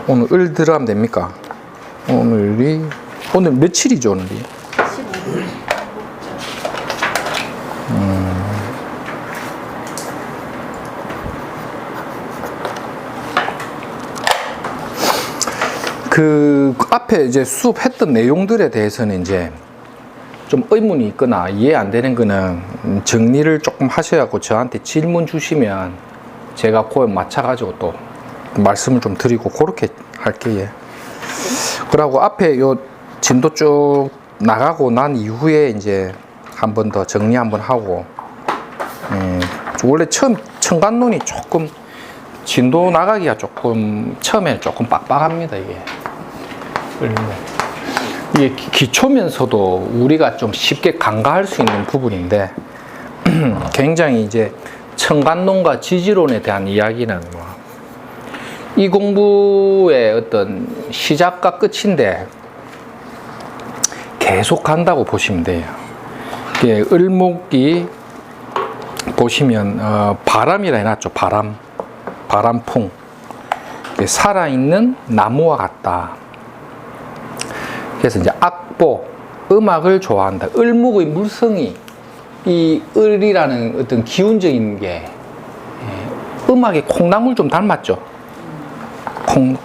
오늘 을 들어가면 됩니까? 오늘 며칠이죠, 오늘이? 15일. 그 앞에 이제 수업했던 내용들에 대해서는 이제 좀 의문이 있거나 이해 안 되는 거는 정리를 조금 하셔야하고 저한테 질문 주시면 제가 그에 맞춰가지고 또 말씀을 좀 드리고 그렇게 할게요. 예. 그리고 앞에 요 진도 쭉 나가고 난 이후에 이제 한 번 더 정리 한번 하고, 원래 처음 청간론이 조금 진도 나가기가 조금 처음에 조금 빡빡합니다. 이게 기초면서도 우리가 좀 쉽게 간과할 수 있는 부분인데 굉장히 이제 청간론과 지지론에 대한 이야기는 이 공부의 어떤 시작과 끝인데 계속 간다고 보시면 돼요. 을목이 보시면 바람이라 해놨죠. 바람풍. 살아있는 나무와 같다. 그래서 이제 악보, 음악을 좋아한다. 을목의 물성이 이 을이라는 어떤 기운적인 게 음악에 콩나물 좀 닮았죠.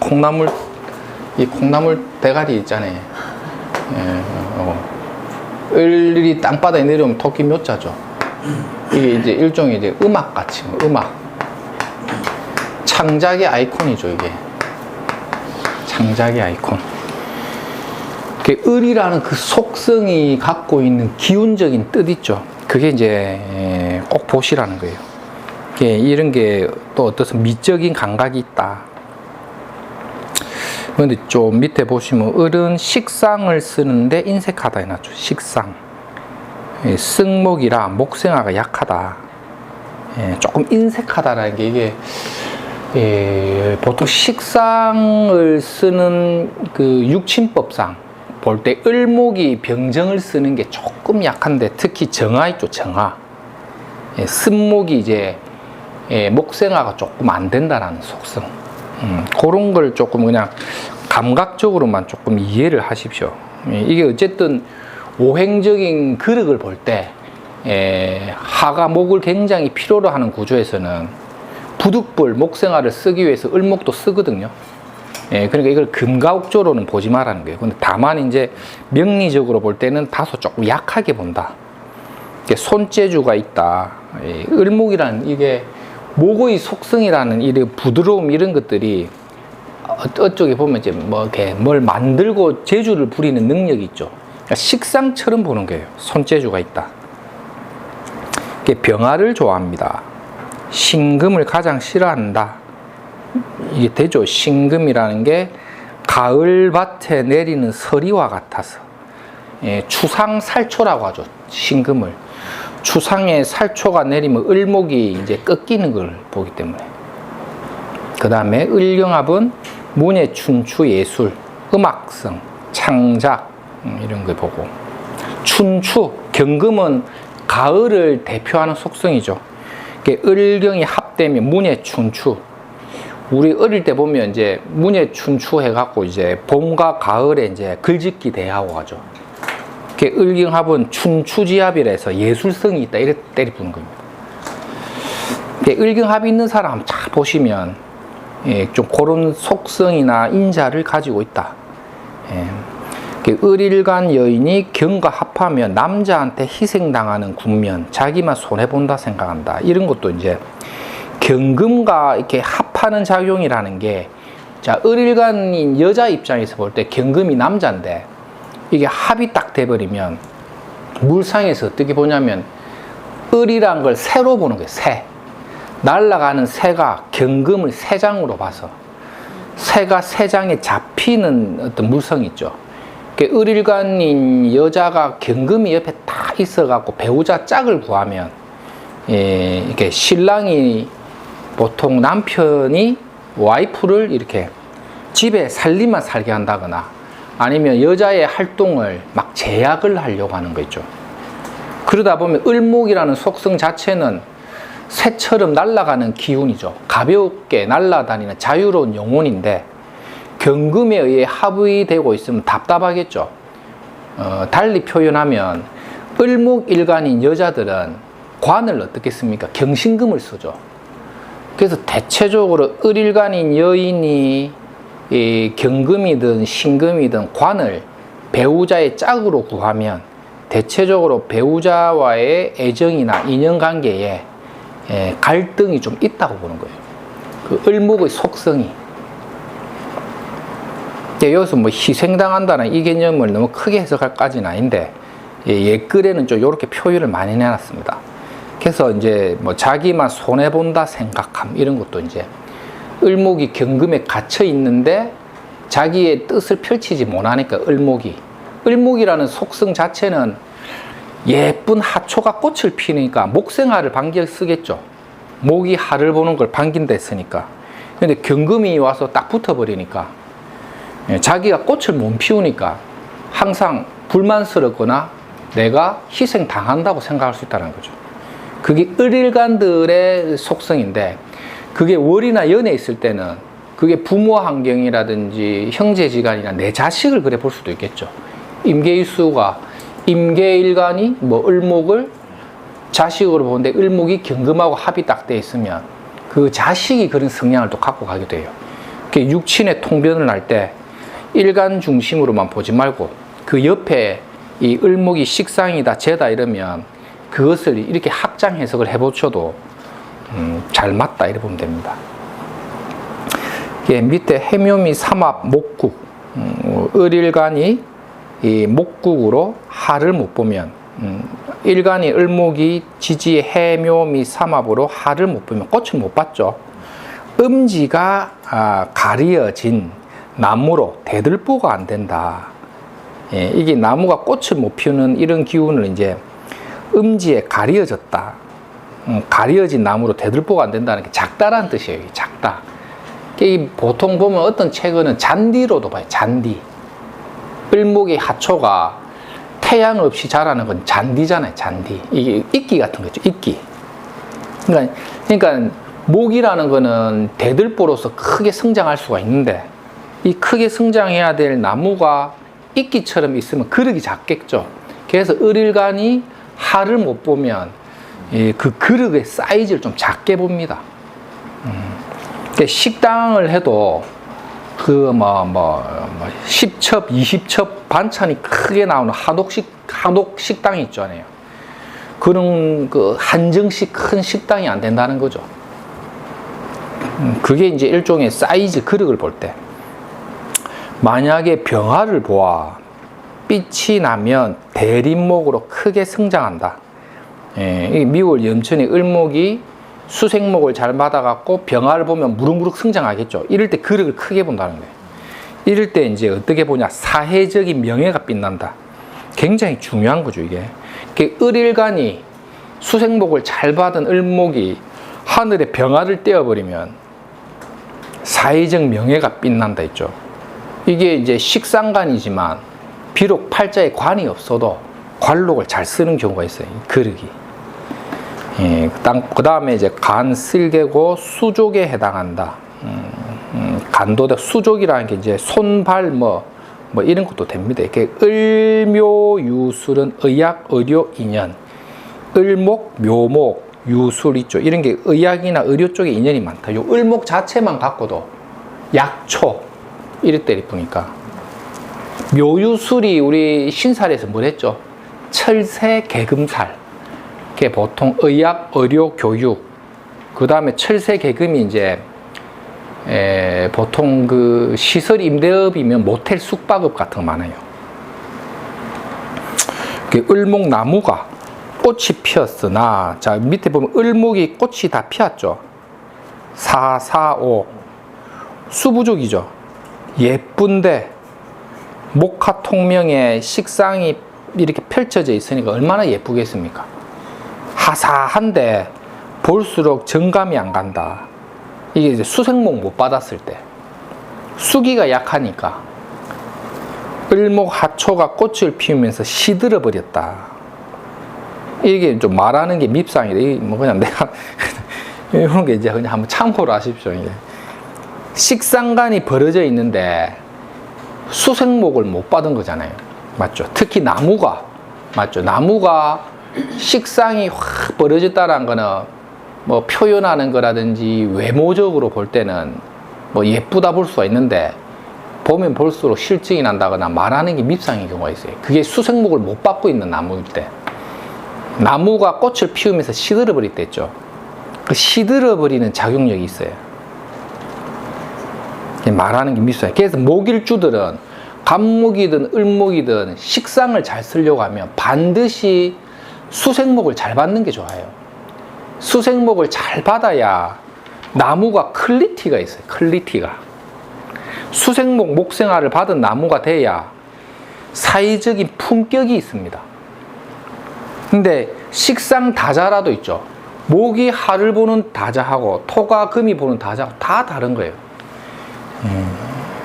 콩나물, 이 콩나물 대가리 있잖아요. 을이 땅바닥에 내려오면 토끼 묘자죠. 이게 이제 일종의 이제 음악 같이, 음악. 창작의 아이콘이죠, 이게. 창작의 아이콘. 을이라는 그 속성이 갖고 있는 기운적인 뜻 있죠. 그게 이제 꼭 보시라는 거예요. 이런 게 또 어떤 미적인 감각이 있다. 그런데 좀 밑에 보시면 을은 식상을 쓰는데 인색하다 해놨죠. 식상. 승목이라 목생화가 약하다. 조금 인색하다라는 게 이게 보통 식상을 쓰는 그 육친법상 볼 때 을목이 병정을 쓰는 게 조금 약한데 특히 정화 있죠. 정화. 쓴목이 이제 목생화가 조금 안 된다라는 속성. 그런 걸 조금 그냥 감각적으로만 조금 이해를 하십시오. 이게 어쨌든 오행적인 그력을 볼 때 하가 목을 굉장히 필요로 하는 구조에서는 부득불 목생화를 쓰기 위해서 을목도 쓰거든요. 그러니까 이걸 금가옥조로는 보지 말라는 거예요. 근데 다만 이제 명리적으로 볼 때는 다소 조금 약하게 본다. 손재주가 있다. 을목이란 이게 목의 속성이라는 이 부드러움 이런 것들이 어쪽에 보면 이제 뭐 이렇게 뭘 만들고 재주를 부리는 능력이 있죠. 그러니까 식상처럼 보는 거예요. 손재주가 있다. 병화를 좋아합니다. 신금을 가장 싫어한다. 이게 되죠. 신금이라는 게 가을밭에 내리는 서리와 같아서 추상살초라고 하죠. 신금을. 추상에 살초가 내리면 을목이 이제 꺾이는 걸 보기 때문에. 그 다음에 을경합은 문예, 춘추, 예술, 음악성, 창작 이런 걸 보고. 춘추, 경금은 가을을 대표하는 속성이죠. 을경이 합되면 문예, 춘추. 우리 어릴 때 보면 이제 문예, 춘추 해갖고 이제 봄과 가을에 이제 글짓기 대하고 하죠. 을경합은 춘추지합이라 해서 예술성이 있다. 이렇게 때리 부는 겁니다. 을경합이 있는 사람 한번 쫙 보시면 좀 그런 속성이나 인자를 가지고 있다. 을일간 여인이 경과 합하면 남자한테 희생당하는 국면, 자기만 손해본다 생각한다. 이런 것도 이제 경금과 이렇게 합하는 작용이라는 게, 자, 을일간인 여자 입장에서 볼 때 경금이 남자인데, 이게 합이 딱 돼버리면, 물상에서 어떻게 보냐면, 을이란 걸 새로 보는 거예요, 새. 날아가는 새가 경금을 새 장으로 봐서, 새가 새 장에 잡히는 어떤 물성이 있죠. 을일간인 여자가 경금이 옆에 딱 있어갖고 배우자 짝을 구하면, 이렇게 신랑이 보통 남편이 와이프를 이렇게 집에 살림만 살게 한다거나 아니면 여자의 활동을 막 제약을 하려고 하는 거 있죠. 그러다 보면 을목이라는 속성 자체는 새처럼 날아가는 기운이죠. 가볍게 날아다니는 자유로운 영혼인데 경금에 의해 합의되고 있으면 답답하겠죠. 달리 표현하면 을목일간인 여자들은 관을 어떻게 씁니까? 경신금을 쓰죠. 그래서 대체적으로 을일간인 여인이 경금이든 신금이든 관을 배우자의 짝으로 구하면 대체적으로 배우자와의 애정이나 인연관계에 갈등이 좀 있다고 보는 거예요. 그 을목의 속성이. 여기서 뭐 희생당한다는 이 개념을 너무 크게 해석할 까지는 아닌데, 옛글에는 좀 이렇게 표현을 많이 내놨습니다. 그래서 이제 뭐 자기만 손해본다 생각함, 이런 것도 이제 을목이 경금에 갇혀 있는데 자기의 뜻을 펼치지 못하니까 을목이라는 속성 자체는 예쁜 하초가 꽃을 피니까 목생화를 반겨 쓰겠죠. 목이 하를 보는 걸 반긴다 했으니까. 근데 경금이 와서 딱 붙어버리니까 자기가 꽃을 못 피우니까 항상 불만스럽거나 내가 희생당한다고 생각할 수 있다는 거죠. 그게 을일간들의 속성인데, 그게 월이나 연에 있을 때는 그게 부모 환경이라든지 형제지간이나 내 자식을 그래 볼 수도 있겠죠. 임계일수가 임계일간이 뭐 을목을 자식으로 보는데 을목이 경금하고 합이 딱 돼 있으면 그 자식이 그런 성향을 또 갖고 가기도 해요. 육친의 통변을 할 때 일간 중심으로만 보지 말고 그 옆에 이 을목이 식상이다 재다 이러면 그것을 이렇게 확장 해석을 해보셔도 잘 맞다 이렇게 보면 됩니다. 밑에 해묘미 삼합 목국, 을일간이 이 목국으로 하를 못 보면, 일간이 을목이 지지 해묘미 삼합으로 하를 못 보면 꽃을 못 봤죠. 음지가 가리어진 나무로 대들보가 안 된다. 이게 나무가 꽃을 못 피우는 이런 기운을 이제 음지에 가리어졌다. 가리어진 나무로 대들보가 안 된다는 게 작다라는 뜻이에요. 작다. 보통 보면 어떤 책은 잔디로도 봐요. 잔디. 을목의 하초가 태양 없이 자라는 건 잔디잖아요. 잔디. 이게 이끼 같은 거죠. 이끼. 그러니까 목이라는 거는 대들보로서 크게 성장할 수가 있는데, 이 크게 성장해야 될 나무가 이끼처럼 있으면 그릇이 작겠죠. 그래서 을일간이 하를 못 보면 그 그릇의 사이즈를 좀 작게 봅니다. 식당을 해도 그 10첩, 20첩 반찬이 크게 나오는 한옥 식당이 있잖아요. 그런 그 한정식 큰 식당이 안 된다는 거죠. 그게 이제 일종의 사이즈 그릇을 볼 때, 만약에 병화를 보아 빛이 나면 대림목으로 크게 성장한다. 이 미월 염천의 을목이 수생목을 잘 받아갖고 병화를 보면 무럭무럭 성장하겠죠. 이럴 때 그릇을 크게 본다는 거예요. 이럴 때 이제 어떻게 보냐, 사회적인 명예가 빛난다. 굉장히 중요한 거죠, 이게. 을일간이 수생목을 잘 받은 을목이 하늘에 병화를 떼어버리면 사회적 명예가 빛난다 했죠. 이게 이제 식상관이지만 비록 팔자에 관이 없어도 관록을 잘 쓰는 경우가 있어요, 이 그릇이. 그 다음에 이제 간, 쓸개고, 수족에 해당한다. 간도다, 수족이라는 게 이제 손발 뭐 이런 것도 됩니다. 이렇게 을묘, 유술은 의학, 의료, 인연. 을목, 묘목, 유술 있죠. 이런 게 의학이나 의료 쪽에 인연이 많다. 요 을목 자체만 갖고도 약초 이럴 때 보니까, 묘유술이 우리 신살에서 뭘 했죠? 철새, 개금살. 그게 보통 의학, 의료, 교육. 그 다음에 철새, 개금이 이제 보통 그 시설 임대업이면 모텔, 숙박업 같은 거 많아요. 을목 나무가 꽃이 피었으나, 자 밑에 보면 을목이 꽃이 다 피었죠. 4, 4, 5 수부족이죠. 예쁜데 목화 통명에 식상이 이렇게 펼쳐져 있으니까 얼마나 예쁘겠습니까? 하사한데 볼수록 정감이 안 간다. 이게 이제 수생목 못 받았을 때, 수기가 약하니까 을목 하초가 꽃을 피우면서 시들어 버렸다. 이게 좀 말하는 게 밉상이다. 이게 뭐 그냥 내가 이런 게 이제 그냥 한번 참고로 하십시오. 이게 식상간이 벌어져 있는데 수생목을 못 받은 거잖아요. 맞죠? 특히 나무가, 맞죠? 나무가 식상이 확 벌어졌다는 거는 뭐 표현하는 거라든지 외모적으로 볼 때는 뭐 예쁘다 볼 수가 있는데, 보면 볼수록 실증이 난다거나 말하는 게 밉상인 경우가 있어요. 그게 수생목을 못 받고 있는 나무일 때. 나무가 꽃을 피우면서 시들어 버릴 때 있죠. 그 시들어 버리는 작용력이 있어요. 말하는 게 밉상이에요. 그래서 목일주들은 간목이든 을목이든 식상을 잘 쓰려고 하면 반드시 수생목을 잘 받는 게 좋아요. 수생목을 잘 받아야 나무가 퀄리티가 있어요. 퀄리티가. 수생목 목생화를 받은 나무가 돼야 사회적인 품격이 있습니다. 근데 식상 다자라도 있죠. 목이 하를 보는 다자하고 토가 금이 보는 다자하고 다 다른 거예요.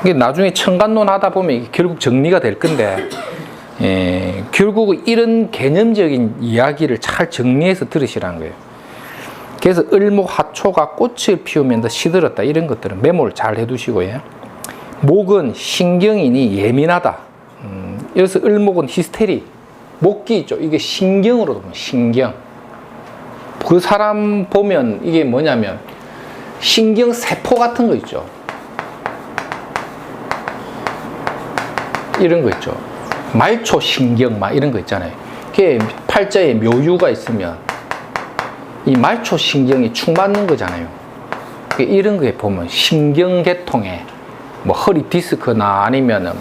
이게 나중에 청간론 하다 보면 이게 결국 정리가 될 건데, 결국 이런 개념적인 이야기를 잘 정리해서 들으시라는 거예요. 그래서 을목 하초가 꽃을 피우면 더 시들었다, 이런 것들은 메모를 잘 해두시고요. 목은 신경이니 예민하다. 그래서 을목은 히스테리, 목기 있죠. 이게 신경으로 보면 신경. 그 사람 보면 이게 뭐냐면 신경 세포 같은 거 있죠. 이런 거 있죠. 말초 신경 막 이런 거 있잖아요. 그게 팔자에 묘유가 있으면 이 말초 신경이 충맞는 거잖아요. 이런 거에 보면 신경계통에 뭐 허리 디스크나 아니면은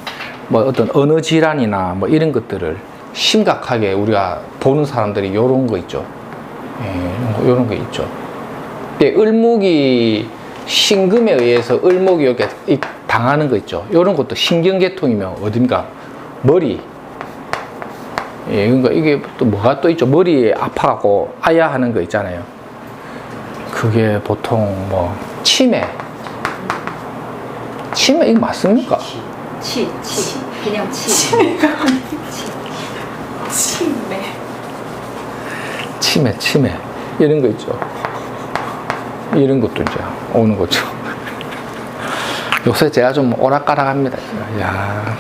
뭐 어떤 언어 질환이나 뭐 이런 것들을 심각하게 우리가 보는 사람들이 이런 거 있죠. 이런 거 있죠. 을목이 신금에 의해서 을목이 이렇게 당하는 거 있죠. 이런 것도 신경계통이면 어딘가 머리. 그러니까 이게 또 뭐가 또 있죠. 머리에 아파하고 아야 하는 거 있잖아요. 그게 보통 뭐 치매 이거 맞습니까? 그냥 치매 이런 거 있죠. 이런 것도 이제 오는 거죠. 요새 제가 좀 오락가락합니다. 야,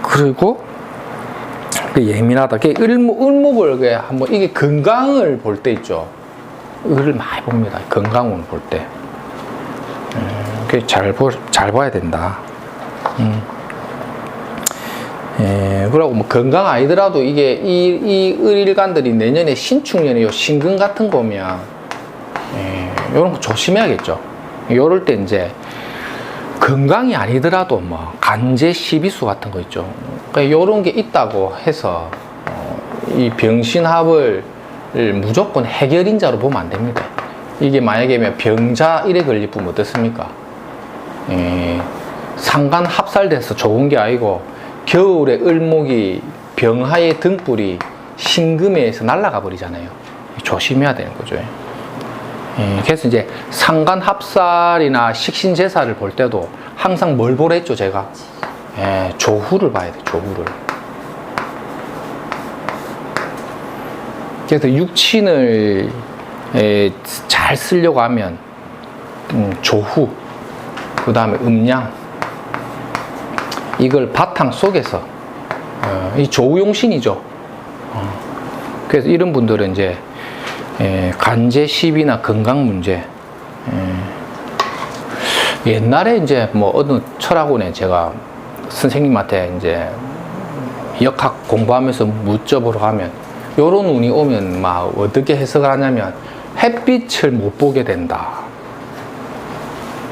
그리고 그 예민하다. 을목을 한번 이게 건강을 볼 때 있죠. 을을 많이 봅니다. 건강을 볼 때. 잘 봐야 된다. 그리고 뭐 건강 아니더라도 이게 이 을일간들이 내년에 신축년에 요 신금 같은 거 오면 요런 거 조심해야겠죠. 요럴 때 이제 건강이 아니더라도 뭐 간제 시비수 같은 거 있죠. 그러니까 요런 게 있다고 해서 이 병신합을 무조건 해결인자로 보면 안 됩니다. 이게 만약에 병자 이래 걸릴 뿐 어떻습니까? 상간 합살돼서 좋은 게 아니고 겨울에 을목이 병하의 등불이 신금에서 날아가 버리잖아요. 조심해야 되는 거죠. 그래서 이제 상간 합살이나 식신제사를 볼 때도 항상 뭘 보라 했죠, 제가? 조후를 봐야 돼, 조후를. 그래서 육친을 잘 쓰려고 하면 조후, 그 다음에 음양, 이걸 바탕 속에서 이 조우용신이죠. 그래서 이런 분들은 이제 간제 시비나 건강 문제, 옛날에 이제 뭐 어느 철학원에 제가 선생님한테 이제 역학 공부하면서 묻져보러 가면 요런 운이 오면 막 어떻게 해석을 하냐면 햇빛을 못 보게 된다.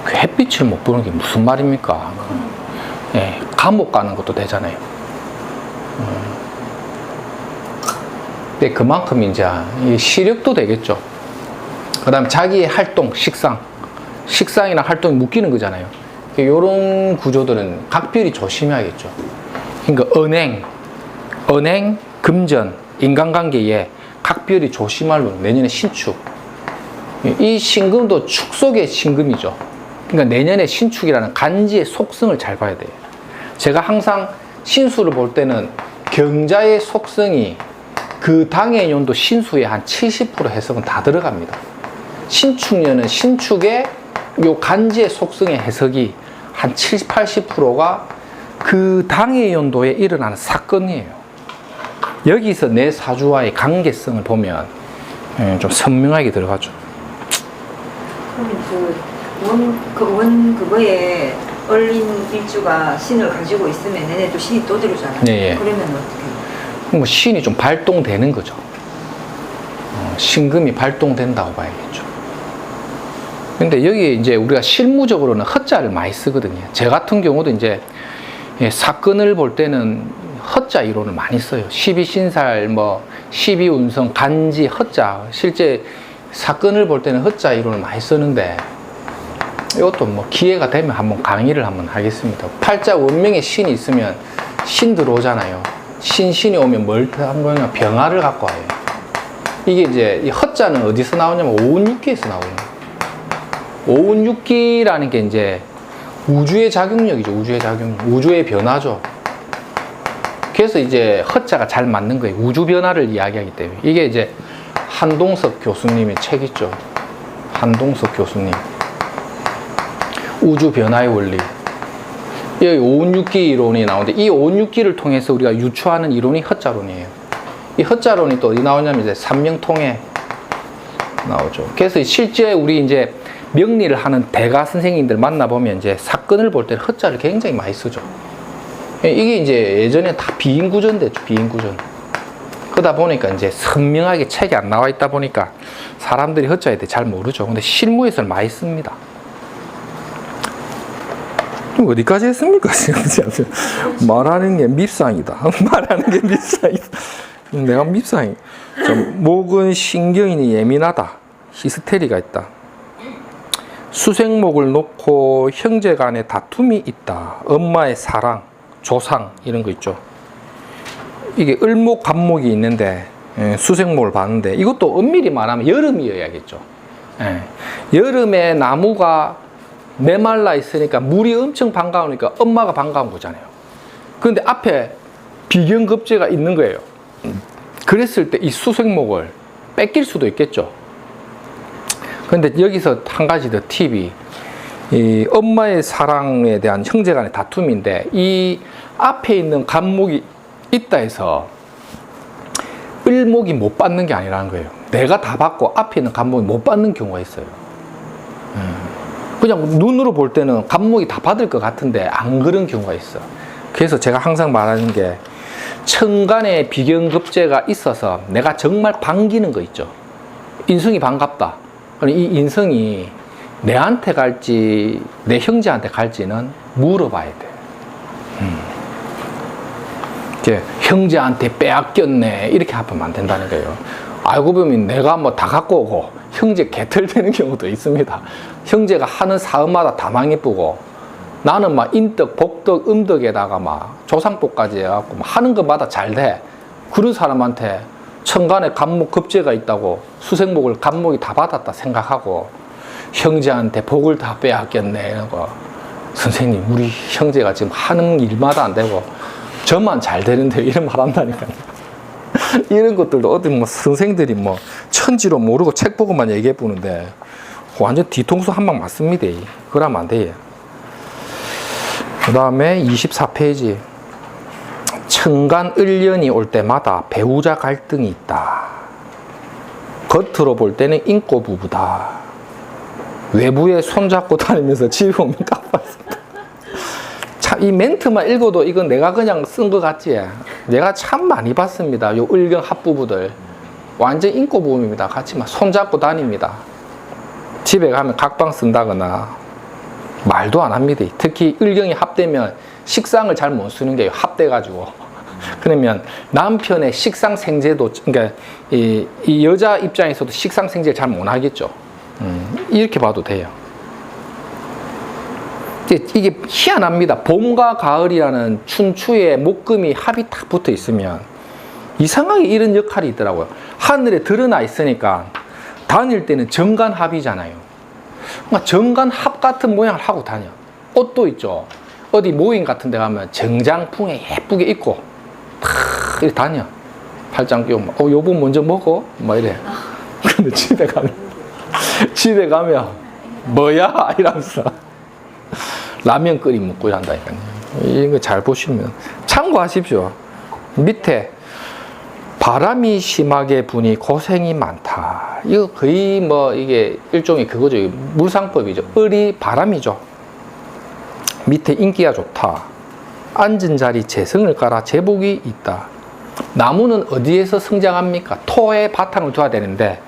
그 햇빛을 못 보는 게 무슨 말입니까? 감옥 가는 것도 되잖아요. 근데 그만큼 이제 시력도 되겠죠. 그 다음에 자기의 활동, 식상이나 활동이 묶이는 거잖아요. 이런 구조들은 각별히 조심해야겠죠. 그러니까 언행, 금전, 인간관계에 각별히 조심할 분, 내년에 신축. 이 신금도 축 속의 신금이죠. 그러니까 내년에 신축이라는 간지의 속성을 잘 봐야 돼요. 제가 항상 신수를 볼 때는 경자의 속성이 그 당의 연도 신수의 한 70% 해석은 다 들어갑니다. 신축년은 신축의 요 간지의 속성의 해석이 한 70, 80%가 그 당의 연도에 일어나는 사건이에요. 여기서 내 사주와의 관계성을 보면 좀 선명하게 들어가죠. 그러면 그거에 얼린 일주가 신을 가지고 있으면 얘네 또 신이 또 들어오잖아요. 네, 예. 그러면 어떻게? 뭐 신이 좀 발동되는 거죠. 신금이 발동된다고 봐야겠죠. 근데 여기 이제 우리가 실무적으로는 허자를 많이 쓰거든요. 제 같은 경우도 이제 사건을 볼 때는 허자 이론을 많이 써요. 12신살, 뭐 12운성, 간지, 허자. 실제 사건을 볼 때는 허자 이론을 많이 쓰는데 이것도 뭐 기회가 되면 한번 강의를 한번 하겠습니다. 팔자 원명에 신이 있으면 신 들어오잖아요. 신이 오면 뭘 한 거냐? 병화를 갖고 와요. 이게 이제 이 허자는 어디서 나오냐면 오운육기에서 나오거든요. 오운육기라는 게 이제 우주의 작용력이죠. 우주의 작용력. 우주의 변화죠. 그래서 이제 허자가 잘 맞는 거예요. 우주 변화를 이야기하기 때문에. 이게 이제 한동석 교수님의 책 있죠. 한동석 교수님. 우주 변화의 원리. 여기 오운육기 이론이 나오는데 이 오운육기를 통해서 우리가 유추하는 이론이 허자론이에요. 이 허자론이 또 어디 나오냐면 이제 삼명통에 나오죠. 그래서 실제 우리 이제 명리를 하는 대가 선생님들 만나보면 이제 사건을 볼 때는 허자를 굉장히 많이 쓰죠. 이게 이제 예전에 다 비인구전 됐죠. 비인구전. 그러다 보니까 이제 선명하게 책이 안 나와 있다 보니까 사람들이 허자에 대해 잘 모르죠. 근데 실무에서는 많이 씁니다. 어디까지 했습니까? 말하는 게 밉상이다. 말하는 게 밉상이다. 내가 밉상이. 목은 신경이 예민하다. 히스테리가 있다. 수생목을 놓고 형제 간의 다툼이 있다. 엄마의 사랑, 조상 이런 거 있죠. 이게 을목, 간목이 있는데 수생목을 봤는데 이것도 엄밀히 말하면 여름이어야겠죠. 여름에 나무가 메말라 있으니까 물이 엄청 반가우니까 엄마가 반가운 거잖아요. 그런데 앞에 비경급제가 있는 거예요. 그랬을 때 이 수생목을 뺏길 수도 있겠죠. 그런데 여기서 한 가지 더 팁이 이 엄마의 사랑에 대한 형제 간의 다툼인데 이 앞에 있는 간목이 있다 해서 을목이 못 받는 게 아니라는 거예요. 내가 다 받고 앞에 있는 간목이 못 받는 경우가 있어요. 그냥 눈으로 볼 때는 간목이 다 받을 것 같은데 안 그런 경우가 있어. 그래서 제가 항상 말하는 게 천간에 비경급제가 있어서 내가 정말 반기는 거 있죠. 인성이 반갑다. 이 인성이 내한테 갈지 내 형제한테 갈지는 물어봐야 돼. 이제 형제한테 빼앗겼네 이렇게 하면 안 된다는 거예요. 알고 보면 내가 뭐 다 갖고 오고 형제 개털되는 경우도 있습니다. 형제가 하는 사업마다 다 망해쁘고 나는 막 인덕, 복덕, 음덕에다가 막 조상복까지 해갖고 하는 것마다 잘 돼. 그런 사람한테 천간에 간목 급제가 있다고 수생목을 간목이 다 받았다 생각하고 형제한테 복을 다 빼앗겼네 이런 거. 선생님 우리 형제가 지금 하는 일마다 안 되고 저만 잘 되는데 이런 말 한다니까요. 이런 것들도 어디 뭐 선생들이 뭐 천지로 모르고 책 보고만 얘기해 보는데 완전 뒤통수 한 방 맞습니다. 그러면 안 돼요. 그 다음에 24페이지. 천간 을년이 올 때마다 배우자 갈등이 있다. 겉으로 볼 때는 인고 부부다. 외부에 손잡고 다니면서 집에 오면 깜빡했다. 참, 이 멘트만 읽어도 이건 내가 그냥 쓴 것 같지? 내가 참 많이 봤습니다. 요 을경 합부부들. 완전 인고 부부입니다. 같이 막 손잡고 다닙니다. 집에 가면 각방 쓴다거나 말도 안 합니다. 특히 을경이 합되면 식상을 잘 못 쓰는 게 합돼가지고 그러면 남편의 식상생제도 그러니까 이 여자 입장에서도 식상생제를 잘 못 하겠죠. 이렇게 봐도 돼요. 이게 희한합니다. 봄과 가을이라는 춘추에 목금이 합이 딱 붙어 있으면 이상하게 이런 역할이 있더라고요. 하늘에 드러나 있으니까 다닐 때는 정간합이잖아요. 그러니까 정간합 같은 모양을 하고 다녀. 옷도 있죠. 어디 모임 같은 데 가면 정장풍에 예쁘게 입고 탁 이렇게 다녀. 팔짱 끼우면 여보 먼저 먹어? 막 이래. 근데 집에 가면 뭐야 이러면서 라면 끓이 먹고 한다니까요. 이거 잘 보시면 참고하십시오. 밑에 바람이 심하게 부니 고생이 많다. 이거 거의 뭐 이게 일종의 그거죠. 물상법이죠. 을이 바람이죠. 밑에 인기가 좋다. 앉은 자리 재성을 깔아 제복이 있다. 나무는 어디에서 성장합니까? 토에 바탕을 둬야 되는데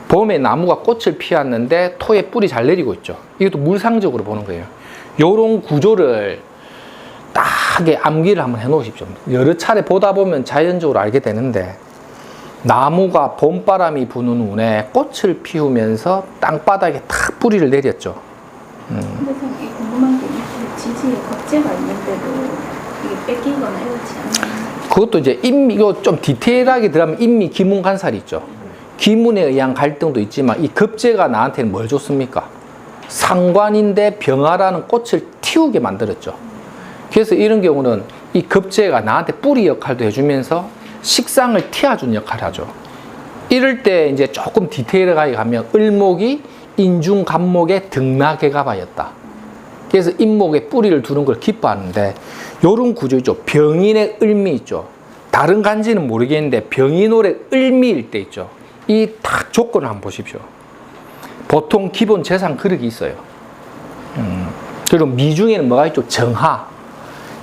봄에 나무가 꽃을 피웠는데 토에 뿌리 잘 내리고 있죠. 이것도 물상적으로 보는 거예요. 요런 구조를 딱하게 암기를 한번 해 놓으십시오. 여러 차례 보다 보면 자연적으로 알게 되는데 나무가 봄바람이 부는 운에 꽃을 피우면서 땅바닥에 탁 뿌리를 내렸죠. 근데 선생님 궁금한 게 지지에 겁재가 있는데도 이게 뺏기거나 이렇지 않나요? 그것도 이제 이거 좀 디테일하게 들어가면 인미 기문 간살이 있죠. 기문에 의한 갈등도 있지만 이 겁재가 나한테는 뭘 줬습니까? 상관인데 병화라는 꽃을 틔우게 만들었죠. 그래서 이런 경우는 이 겁재가 나한테 뿌리 역할도 해주면서 식상을 틔워주는 역할을 하죠. 이럴 때 이제 조금 디테일하게 가면 을목이 인중간목의 등락해가봐였다. 그래서 인목에 뿌리를 두는 걸 기뻐하는데 요런 구조죠. 병인의 을미 있죠. 다른 간지는 모르겠는데 병인홀의 을미일 때 있죠. 이 딱 조건을 한번 보십시오. 보통 기본 재산 그릇이 있어요. 그리고 미중에는 뭐가 있죠? 정화.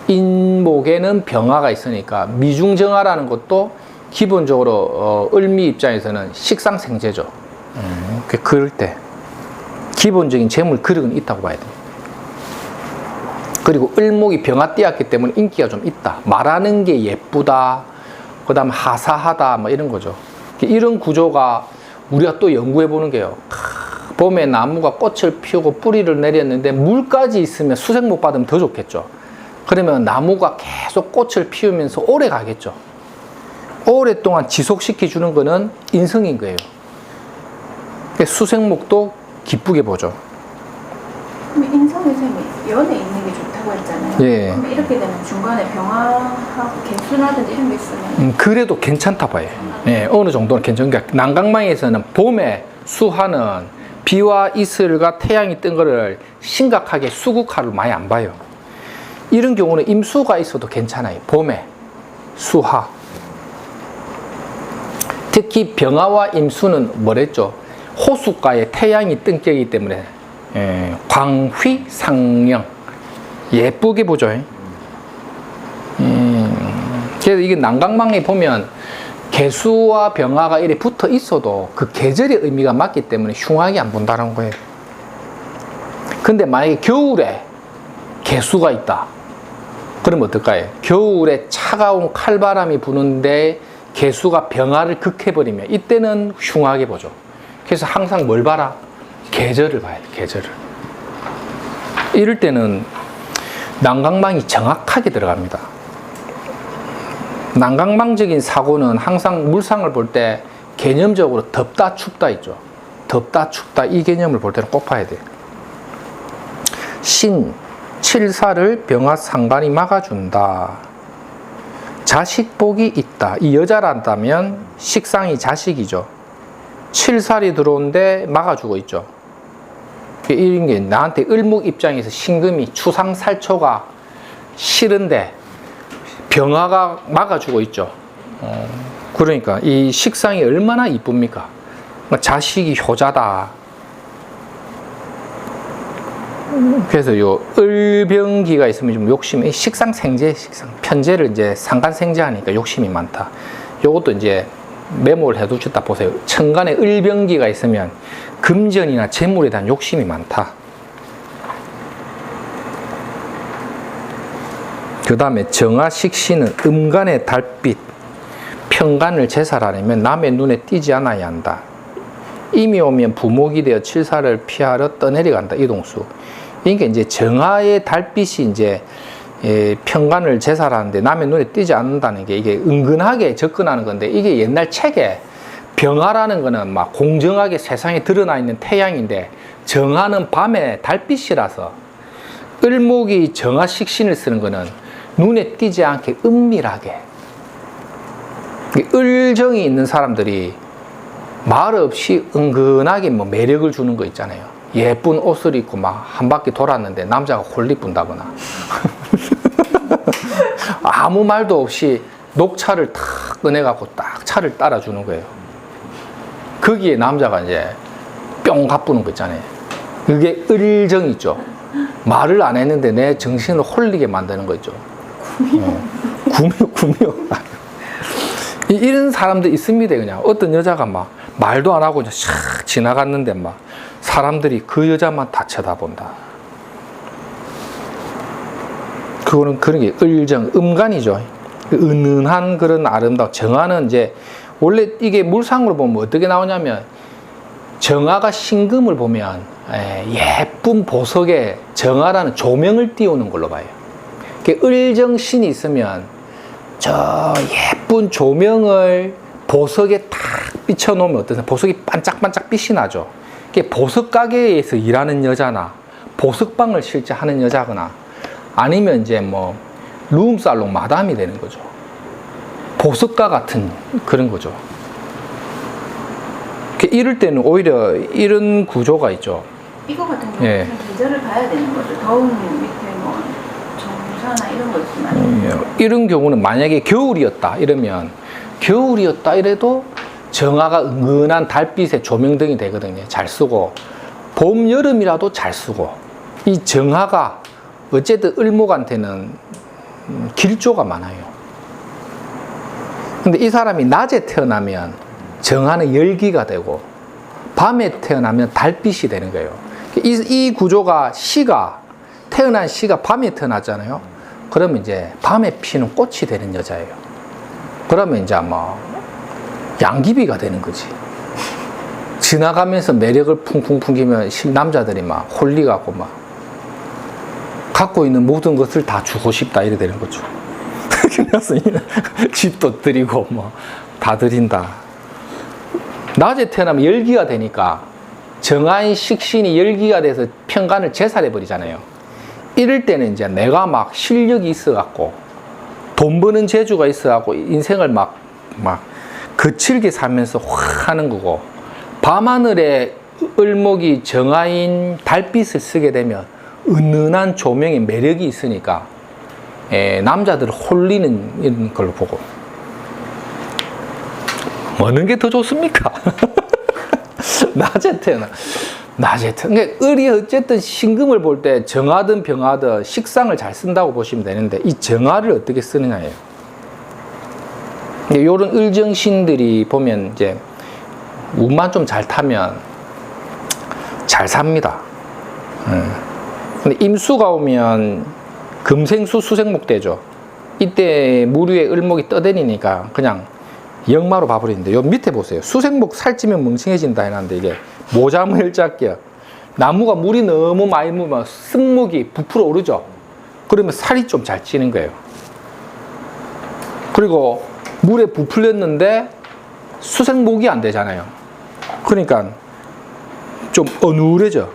인목에는 병화가 있으니까 미중정화라는 것도 기본적으로 을미 입장에서는 식상생재죠. 그럴 때 기본적인 재물 그릇은 있다고 봐야 돼요. 그리고 을목이 병화 띄었기 때문에 인기가 좀 있다. 말하는 게 예쁘다. 그 다음 하사하다. 뭐 이런 거죠. 이런 구조가 우리가 또 연구해 보는 게요. 봄에 나무가 꽃을 피우고 뿌리를 내렸는데 물까지 있으면 수색 못 받으면 더 좋겠죠. 그러면 나무가 계속 꽃을 피우면서 오래 가겠죠. 오랫동안 지속시켜 주는 거는 인성인 거예요. 수색목도 기쁘게 보죠. 그럼 인성 선생님이 연에 있는 게 좋다고 했잖아요. 예. 그럼 이렇게 되면 중간에 병화하고 개수라든지 이런 게 있으면 그래도 괜찮다 봐요. 예, 어느 정도는 괜찮은 게 난강망에서는 봄에 수화는 비와 이슬과 태양이 뜬 거를 심각하게 수국화를 많이 안 봐요. 이런 경우는 임수가 있어도 괜찮아요. 봄에 수화. 특히 병화와 임수는 뭐랬죠? 호숫가에 태양이 뜬 격이기 때문에 광휘상령 예쁘게 보죠. 그래서 이게 난강망에 보면 개수와 병화가 이렇게 붙어 있어도 그 계절의 의미가 맞기 때문에 흉하게 안 본다는 거예요. 근데 만약에 겨울에 개수가 있다. 그럼 어떨까요? 겨울에 차가운 칼바람이 부는데 개수가 병화를 극해버리면 이때는 흉하게 보죠. 그래서 항상 뭘 봐라? 계절을 봐야 돼, 계절을. 이럴 때는 난강망이 정확하게 들어갑니다. 난강망적인 사고는 항상 물상을 볼 때 개념적으로 덥다 춥다 있죠. 덥다 춥다 이 개념을 볼 때는 꼭 봐야 돼요. 신, 칠사를 병화 상관이 막아준다. 자식복이 있다. 이 여자란다면 식상이 자식이죠. 칠살이 들어오는데 막아주고 있죠. 이런 게 나한테 을목 입장에서 신금이 추상살초가 싫은데 병화가 막아주고 있죠. 그러니까 이 식상이 얼마나 이쁩니까? 자식이 효자다. 그래서 요 을병기가 있으면 좀 욕심이 식상생재, 식상 편재를 이제 상간생재하니까 욕심이 많다. 요것도 이제 메모를 해두셨다 보세요. 천간에 을병기가 있으면 금전이나 재물에 대한 욕심이 많다. 그 다음에 정화식신은 음간의 달빛, 평간을 제살하려면 남의 눈에 띄지 않아야 한다. 임이 오면 부목이 되어 칠사를 피하러 떠내려간다. 이동수. 그러니까 이제 정화의 달빛이 이제 평간을 제살하는데 남의 눈에 띄지 않는다는 게 이게 은근하게 접근하는 건데 이게 옛날 책에 병화라는 거는 막 공정하게 세상에 드러나 있는 태양인데 정화는 밤의 달빛이라서 을목이 정화식신을 쓰는 거는 눈에 띄지 않게 은밀하게 을정이 있는 사람들이 말 없이 은근하게 뭐 매력을 주는 거 있잖아요. 예쁜 옷을 입고 막 한 바퀴 돌았는데 남자가 홀리 분다거나 아무 말도 없이 녹차를 탁 꺼내갖고 딱 차를 따라주는 거예요. 거기에 남자가 이제 뿅 가쁘는 거 있잖아요. 그게 을정 있죠. 말을 안 했는데 내 정신을 홀리게 만드는 거 있죠. 구미호. 이런 사람들 있습니다. 그냥 어떤 여자가 막 말도 안 하고 그냥 샥 지나갔는데 막 사람들이 그 여자만 다 쳐다본다. 그거는 그런 게 을정, 음간이죠. 은은한 그런 아름다움. 정화는 이제 원래 이게 물상으로 보면 어떻게 나오냐면 정화가 신금을 보면 예쁜 보석에 정화라는 조명을 띄우는 걸로 봐요. 을정신이 있으면 저 예쁜 조명을 보석에 탁 비춰놓으면 어떠세요? 보석이 반짝반짝 빛이 나죠. 보석 가게에서 일하는 여자나 보석방을 실제 하는 여자거나 아니면 이제 뭐 룸살롱 마담이 되는 거죠. 보석가 같은 그런 거죠. 이럴 때는 오히려 이런 구조가 있죠. 이거 같은 경우는 계절을 봐야 되는 거죠. 더운 밑에 뭐 정사나 이런 거 있으면 이런 경우는 만약에 겨울이었다 이래도 정화가 은근한 달빛의 조명등이 되거든요. 잘 쓰고 봄 여름이라도 잘 쓰고 이 정화가 어쨌든 을목한테는 길조가 많아요. 근데 이 사람이 낮에 태어나면 정화는 열기가 되고 밤에 태어나면 달빛이 되는 거예요. 이 구조가 태어난 시가 밤에 태어났잖아요. 그러면 이제 밤에 피는 꽃이 되는 여자예요. 그러면 이제 뭐 양귀비가 되는 거지. 지나가면서 매력을 풍풍 풍기면 남자들이 막 홀리가고 막 갖고 있는 모든 것을 다 주고 싶다 이래 되는 거죠. 그래서 집도 드리고 뭐 다 드린다. 낮에 태어나면 열기가 되니까 정화인 식신이 열기가 돼서 편간을 제살해 버리잖아요. 이럴 때는 이제 내가 막 실력이 있어 갖고 돈 버는 재주가 있어 갖고 인생을 막 거칠게 살면서 확 하는 거고, 밤하늘에 을목이 정화인 달빛을 쓰게 되면 은은한 조명의 매력이 있으니까 남자들을 홀리는 이런 걸로 보고, 어느 게 더 좋습니까? 낮에 태어나. 그러니까 을이 어쨌든 신금을 볼 때 정화든 병화든 식상을 잘 쓴다고 보시면 되는데, 이 정화를 어떻게 쓰느냐예요. 이런 을정신들이 보면 이제 운만 좀 잘 타면 잘 삽니다. 근데 임수가 오면 금생수 수생목 되죠. 이때 물 위에 을목이 떠다니니까 그냥 역마로 봐버리는데, 요 밑에 보세요. 수생목 살찌면 멍청해진다 해놨는데 이게 모자물 짝기야. 나무가 물이 너무 많이 묻으면 승목이 부풀어 오르죠. 그러면 살이 좀 잘 찌는 거예요. 그리고 물에 부풀렸는데 수생목이 안 되잖아요. 그러니까 좀 어눌해져.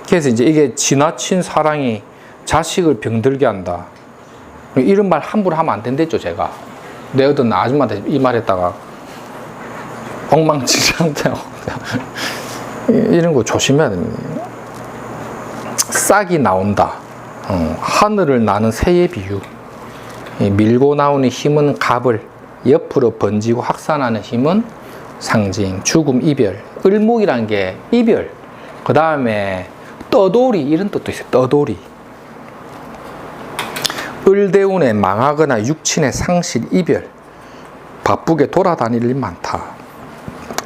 그래서 이제 이게 지나친 사랑이 자식을 병들게 한다. 이런 말 함부로 하면 안 된댔죠, 제가. 내 어떤 아줌마한테 이 말 했다가 엉망진창한테 이런 거 조심해야 됩니다. 싹이 나온다. 하늘을 나는 새의 비유. 밀고 나오는 힘은 갑을, 옆으로 번지고 확산하는 힘은 상징, 죽음, 이별. 을목이란 게 이별. 그 다음에 떠돌이, 이런 뜻도 있어요. 떠돌이. 을대운에 망하거나 육친의 상실, 이별. 바쁘게 돌아다닐 일 많다.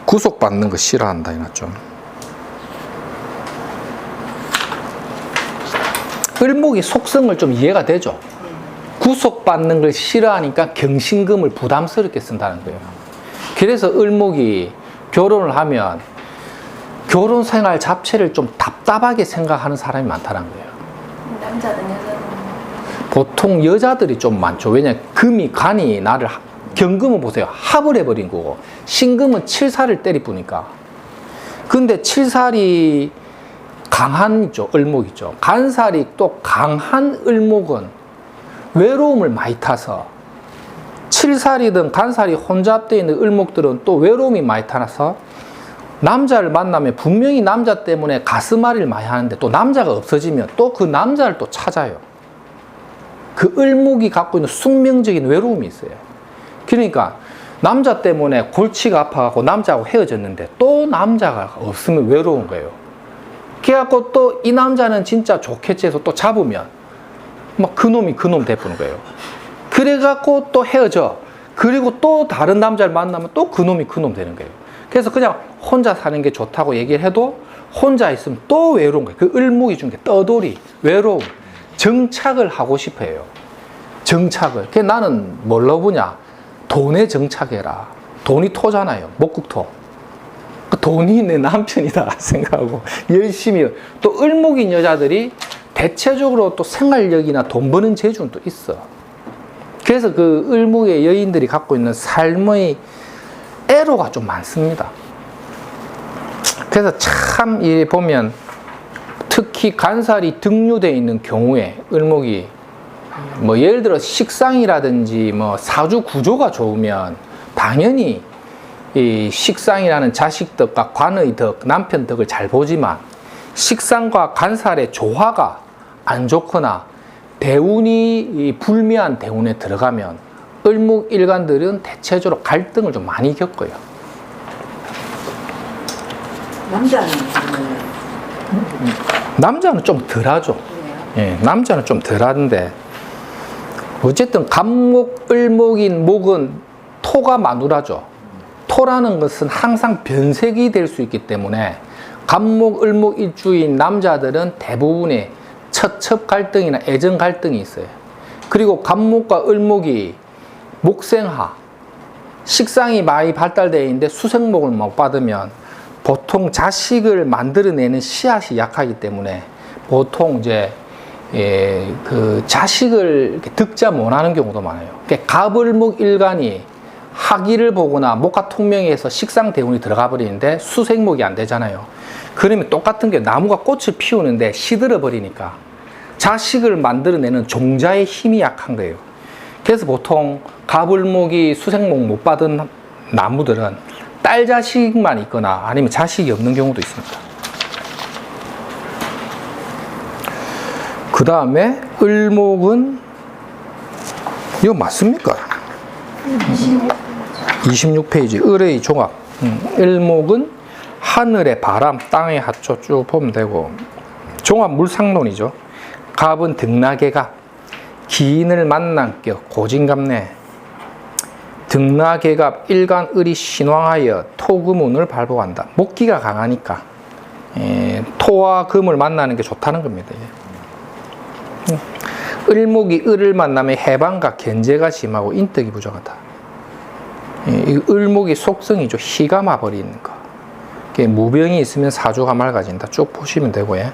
구속받는 거 싫어한다, 이나 좀. 을목이 속성을 좀 이해가 되죠. 구속받는 걸 싫어하니까 경신금을 부담스럽게 쓴다는 거예요. 그래서 을목이 결혼을 하면 결혼 생활 자체를 좀 답답하게 생각하는 사람이 많다는 거예요. 남자든 여자든 보통 여자들이 좀 많죠. 왜냐면 금이, 간이 나를, 경금은 보세요. 합을 해버린 거고, 신금은 칠살을 때리뿌니까. 근데 칠살이 강한 있죠. 을목이죠. 간살이 또 강한 을목은 외로움을 많이 타서, 칠살이든 간살이 혼잡되어 있는 을목들은 또 외로움이 많이 타서 남자를 만나면 분명히 남자 때문에 가슴앓이를 많이 하는데 또 남자가 없어지면 또 그 남자를 또 찾아요. 그 을목이 갖고 있는 숙명적인 외로움이 있어요. 그러니까 남자 때문에 골치가 아파갖고 남자하고 헤어졌는데 또 남자가 없으면 외로운 거예요. 그래갖고 또 이 남자는 진짜 좋겠지 해서 또 잡으면 막 그놈이 그놈 돼버는 거예요. 그래갖고 또 헤어져. 그리고 또 다른 남자를 만나면 또 그놈이 그놈 되는 거예요. 그래서 그냥 혼자 사는 게 좋다고 얘기를 해도 혼자 있으면 또 외로운 거예요. 그 을목이 준 게 떠돌이, 외로움, 정착을 하고 싶어 해요. 정착을. 그래서 나는 뭘로 보냐? 돈에 정착해라. 돈이 토잖아요. 목국토. 그 돈이 내 남편이다 생각하고 열심히. 또 을목인 여자들이 대체적으로 또 생활력이나 돈 버는 재주는 또 있어. 그래서 그 을목의 여인들이 갖고 있는 삶의 애로가 좀 많습니다. 그래서 참 이 보면 특히 간살이 등류되어 있는 경우에 을목이 뭐 예를 들어 식상이라든지 뭐 사주 구조가 좋으면 당연히 이 식상이라는 자식 덕과 관의 덕, 남편 덕을 잘 보지만 식상과 간살의 조화가 안 좋거나 대운이 불미한 대운에 들어가면 을목 일간들은 대체적으로 갈등을 좀 많이 겪어요. 남자는 그러면 남자는 좀 덜하죠. 예, 남자는 좀 덜하는데 어쨌든 갑목, 을목인 목은 토가 마누라죠. 토라는 것은 항상 변색이 될 수 있기 때문에 갑목, 을목 일주인 남자들은 대부분의 처첩 갈등이나 애정 갈등이 있어요. 그리고 갑목과 을목이 목생화, 식상이 많이 발달되어 있는데 수생목을 못 받으면 보통 자식을 만들어내는 씨앗이 약하기 때문에 보통 이제 그 자식을 이렇게 득자 못하는 경우도 많아요. 그러니까 갑을목 일간이 학위를 보거나 목화 통명에서 식상 대운이 들어가 버리는데 수생목이 안 되잖아요. 그러면 똑같은 게 나무가 꽃을 피우는데 시들어 버리니까 자식을 만들어내는 종자의 힘이 약한 거예요. 그래서 보통 갑을목이 수생목 못 받은 나무들은 딸 자식만 있거나 아니면 자식이 없는 경우도 있습니다. 그 다음에 을목은 이거 맞습니까? 26페이지 을의 종합. 을목은 하늘의 바람, 땅의 하초 쭉 보면 되고 종합 물상론이죠. 갑은 등락의 기인을 만난 격 고진갑내. 등락의 일간 을이 신왕하여 토금운을 발복한다. 목기가 강하니까 토와 금을 만나는 게 좋다는 겁니다. 을목이 을을 만나면 해방과 견제가 심하고 인덕이 부족하다. 이 을목이 속성이죠. 희가 마버리는 거. 무병이 있으면 사주가 맑아진다. 쭉 보시면 되고요.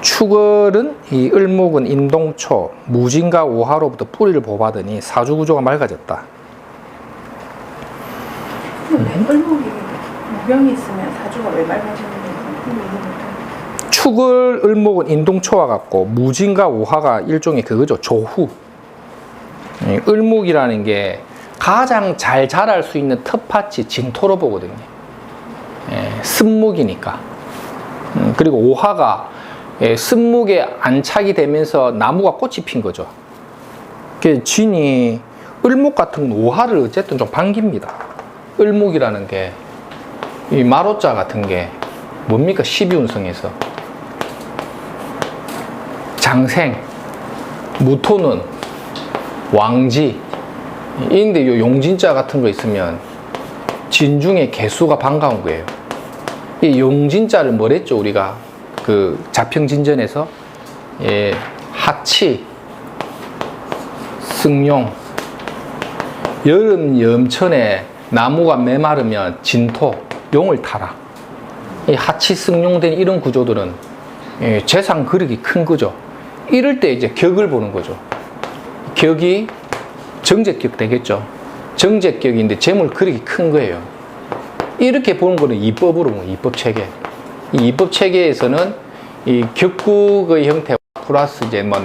축월은 이 을목은 인동초, 무진과 오화로부터 뿌리를 보받으니 사주 구조가 맑아졌다. 왜 을목이 무병이 있으면 사주가 왜 맑아지는 거예요? 축을 을목은 인동초와 같고 무진과 오화가 일종의 그거죠. 조후. 을목이라는 게 가장 잘 자랄 수 있는 텃밭이 진토로 보거든요. 습목이니까. 그리고 오화가 습목에 안착이 되면서 나무가 꽃이 핀 거죠. 진이 을목 같은 오화를 어쨌든 좀 반깁니다. 을목이라는 게 이 마로자 같은 게 뭡니까? 12운성에서 장생, 무토는 왕지. 인데 요 용진자 같은 거 있으면 진중에 개수가 반가운 거예요. 이 용진자를 뭐랬죠? 우리가 그 자평진전에서 하치, 승용, 여름 염천에 나무가 메마르면 진토, 용을 타라. 이 하치, 승용된 이런 구조들은 재상 그릇이 큰 거죠. 이럴 때 이제 격을 보는 거죠. 격이 정제격 되겠죠. 정제격인데 재물 그릇이 큰 거예요. 이렇게 보는 거는 이법으로 보는 이법 체계. 이 이법 체계에서는 이 격국의 형태 플러스 이제 뭐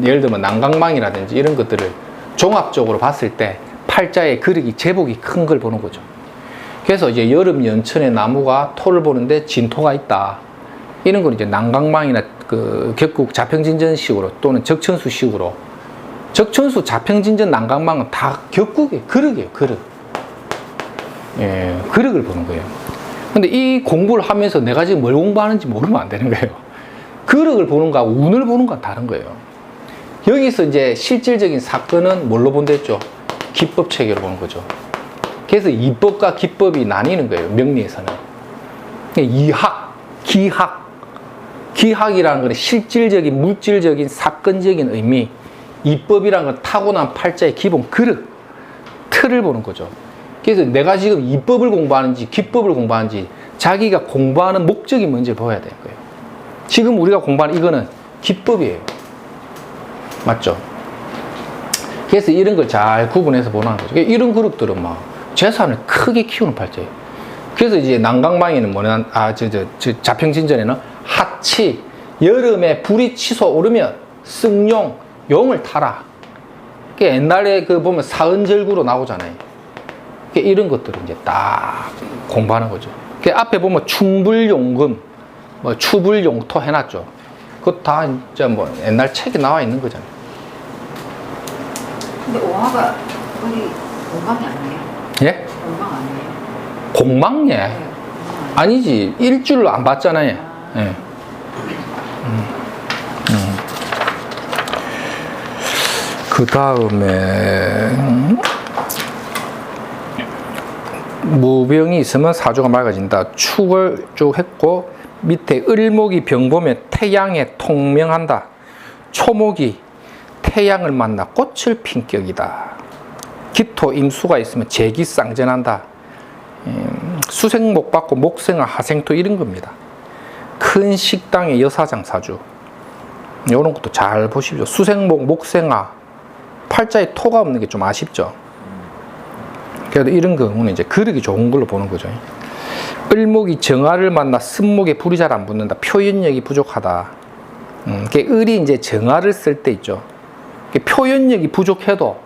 예를 들면 난강망이라든지 이런 것들을 종합적으로 봤을 때 팔자의 그릇이 제복이 큰 걸 보는 거죠. 그래서 이제 여름 연천에 나무가 토를 보는데 진토가 있다. 이런 건 이제 난강망이나 그 격국 자평진전식으로 또는 적천수식으로. 적천수 자평진전 난강망은 다 격국이에요. 그릇이에요. 그릇. 예, 그릇을 보는 거예요. 근데 이 공부를 하면서 내가 지금 뭘 공부하는지 모르면 안 되는 거예요. 그릇을 보는 거하고 운을 보는 건 다른 거예요. 여기서 이제 실질적인 사건은 뭘로 본다 했죠? 기법 체계로 보는 거죠. 그래서 이법과 기법이 나뉘는 거예요. 명리에서는. 이학, 기학. 기학이라는 건 실질적인, 물질적인, 사건적인 의미. 이법이라는 건 타고난 팔자의 기본 그릇, 틀을 보는 거죠. 그래서 내가 지금 이법을 공부하는지 기법을 공부하는지 자기가 공부하는 목적이 뭔지 보여야 되는 거예요. 지금 우리가 공부하는 이거는 기법이에요. 맞죠? 그래서 이런 걸 잘 구분해서 보는 거죠. 이런 그룹들은 막 재산을 크게 키우는 팔자예요. 그래서 이제 난강망이는 뭐냐, 자평진전에는 하치, 여름에 불이 치솟 오르면 승용, 용을 타라. 옛날에 그 보면 사은절구로 나오잖아요. 이런 것들을 이제 딱 공부하는 거죠. 앞에 보면 충불용금, 뭐 추불용토 해놨죠. 그거 다 이제 뭐 옛날 책에 나와 있는 거잖아요. 근데 오화가 우리 공방이 아니에요? 예? 공방 아니에요? 공망예? 네, 공방 아니에요. 아니지. 일주를 안 봤잖아요. 예. 그 다음에 무병이 있으면 사주가 맑아진다. 축을 쭉 했고 밑에 을목이 병 보면 태양에 통명한다. 초목이 태양을 만나 꽃을 핀 격이다. 기토 임수가 있으면 재기쌍전한다. 수생목 받고 목생화 하생토 이런 겁니다. 큰 식당의 여사장 사주. 이런 것도 잘 보십시오. 수생목, 목생화. 팔자에 토가 없는 게 좀 아쉽죠. 그래도 이런 경우는 이제 그릇이 좋은 걸로 보는 거죠. 을목이 정화를 만나 쓴목에 불이 잘 안 붙는다. 표현력이 부족하다. 을이 이제 정화를 쓸 때 있죠. 표현력이 부족해도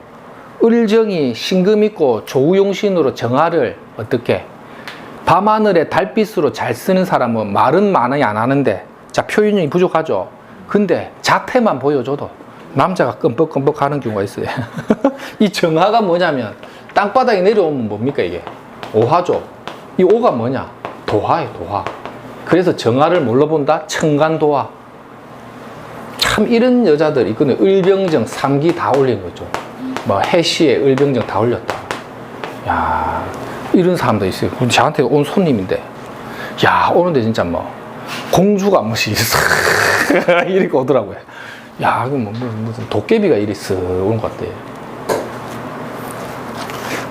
을정이 신금 있고 조우용신으로 정화를 어떻게 밤하늘에 달빛으로 잘 쓰는 사람은 말은 많이 안 하는데 자 표현력이 부족하죠. 근데 자태만 보여줘도 남자가 끔뻑끔뻑 하는 경우가 있어요. 이 정화가 뭐냐면 땅바닥에 내려오면 뭡니까 이게? 오화죠. 이 오가 뭐냐? 도화예요, 도화. 그래서 정화를 뭘로 본다? 청간도화. 참 이런 여자들 있거든요. 을병정, 삼기 다 올린 거죠. 뭐 해시에 을병정 다 올렸다. 야 이런 사람도 있어요. 저한테 온 손님인데 야 오는데 진짜 뭐 공주가 한 번씩 이렇게 오더라고요. 야 이거 뭐 무슨 도깨비가 이리 쓱 오는 것 같대.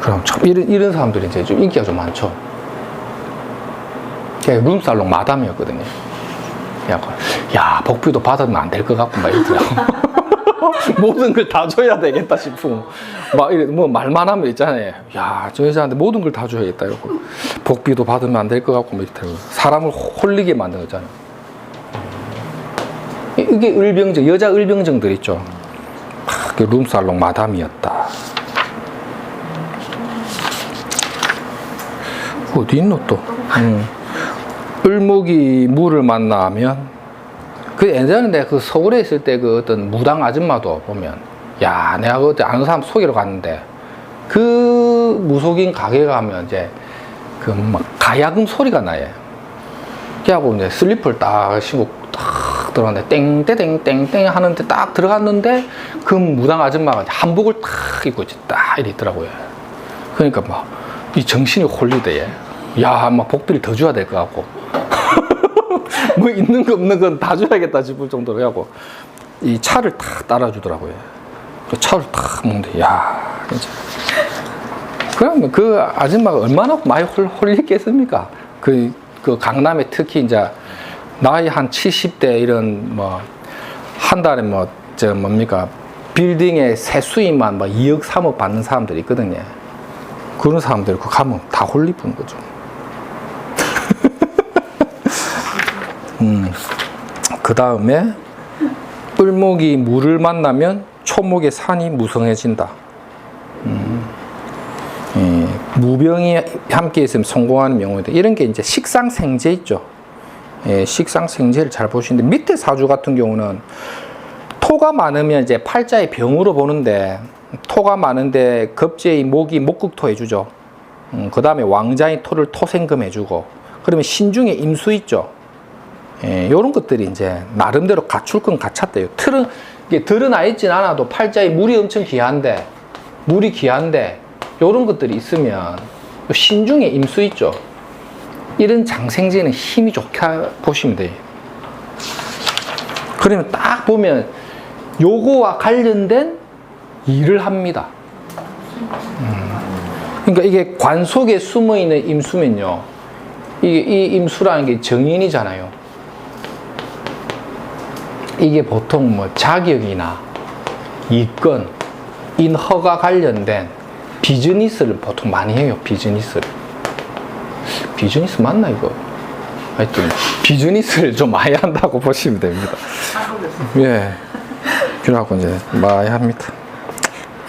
그럼 참 이런 사람들이 이제 좀 인기가 좀 많죠. 룸살롱 마담이었거든요. 야 복비도 받으면 안 될 것 같고 막 이러더라고. 모든 걸 다 줘야 되겠다 싶고 막 이래 뭐 말만 하면 있잖아요. 야 저 여자한테 모든 걸 다 줘야겠다 이러고 복비도 받으면 안 될 것 같고 막 이러더라고. 사람을 홀리게 만든 거잖아요. 이게 을병정, 여자 을병정들 있죠. 룸살롱 마담이었다. 어디 있노 또? 을목이 물을 만나면 그 예전에 내가 그 서울에 있을 때 그 어떤 무당 아줌마도 보면 야 내가 그때 아는 사람 소개로 갔는데 그 무속인 가게 가면 이제 그 막 가야금 소리가 나요. 그래갖고 이제 슬리퍼를 딱 신고 딱 들어갔는데 땡땡땡땡 하는데 딱 들어갔는데 그 무당 아줌마가 한복을 딱 입고 딱 이래 있더라고요. 그러니까 막 이 정신이 홀리대. 야 막 복비를 더 줘야 될 것 같고 뭐 있는 거 없는 건 다 줘야겠다 싶을 정도로 하고 이 차를 탁 따라주더라고요. 그 차를 탁 먹는데 야 진짜 그러면 그 아줌마가 얼마나 많이 홀리겠습니까? 그 강남에 특히 이제 나이 한 70대 이런 뭐 한 달에 뭐 저 뭡니까 빌딩에 세수임만 뭐 2억 3억 받는 사람들이 있거든요. 그런 사람들 그 가면 다 홀리는 거죠. 그 다음에 을목이 물을 만나면 초목의 산이 무성해진다. 무병이 함께 있으면 성공하는 명호이다. 이런 게 이제 식상생재 있죠. 예, 식상생재를 잘 보시는데 밑에 사주 같은 경우는 토가 많으면 이제 팔자의 병으로 보는데 토가 많은데 겁재의 목이 목극토 해주죠. 그 다음에 왕자의 토를 토생금 해주고 그러면 신중에 임수 있죠. 예, 요런 것들이 이제 나름대로 갖출 건 갖췄대요. 틀은 이게 드러나 있진 않아도 팔자에 물이 엄청 귀한데 물이 귀한데 요런 것들이 있으면 신중에 임수 있죠. 이런 장생재는 힘이 좋게 보시면 돼요. 그러면 딱 보면 요거와 관련된 일을 합니다. 그러니까 이게 관 속에 숨어 있는 임수면요. 이 임수라는 게 정인이잖아요. 이게 보통 뭐 자격이나 이권, 인허가 관련된 비즈니스를 보통 많이 해요. 비즈니스 맞나 이거? 하여튼 비즈니스를 좀 많이 한다고 보시면 됩니다. 예. 그래갖고 이제 많이 합니다.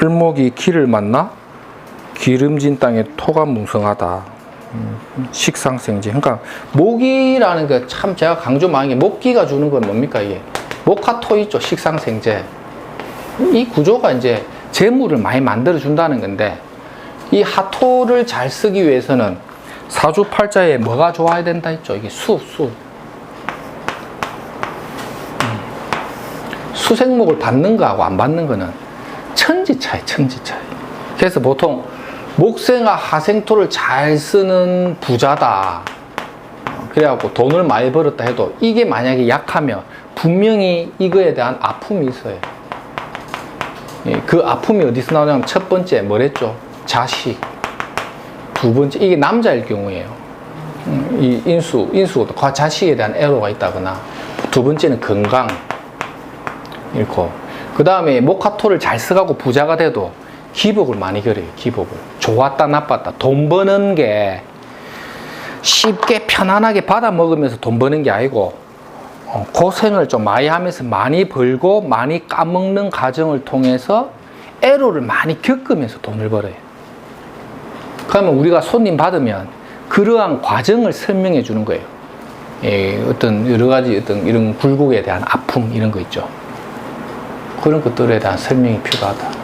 을목이 기를 만나 기름진 땅에 토가 뭉성하다. 식상생재. 그러니까 목이라는 게 참 제가 강조 많이 게 목기가 주는 건 뭡니까 이게? 목화토 있죠. 식상생재. 이 구조가 이제 재물을 많이 만들어 준다는 건데 이 하토를 잘 쓰기 위해서는 사주팔자에 뭐가 좋아야 된다 했죠? 이게 수생목을 받는 거하고 안 받는 거는 천지 차이. 그래서 보통 목생과 하생토를 잘 쓰는 부자다. 그래갖고 돈을 많이 벌었다 해도 이게 만약에 약하면 분명히 이거에 대한 아픔이 있어요. 그 아픔이 어디서 나오냐면 첫 번째 뭐랬죠? 자식. 두 번째 이게 남자일 경우에요. 이 인수도 자식에 대한 애로가 있다거나 두 번째는 건강. 이렇고 그 다음에 목화토를 잘 써가고 부자가 돼도 기복을 많이 겨려요. 기복을. 좋았다 나빴다. 돈 버는 게 쉽게 편안하게 받아 먹으면서 돈 버는 게 아니고 고생을 좀 많이 하면서 많이 벌고 많이 까먹는 과정을 통해서 애로를 많이 겪으면서 돈을 벌어요. 그러면 우리가 손님 받으면 그러한 과정을 설명해 주는 거예요. 예, 어떤 여러 가지 어떤 이런 굴곡에 대한 아픔 이런 거 있죠. 그런 것들에 대한 설명이 필요하다.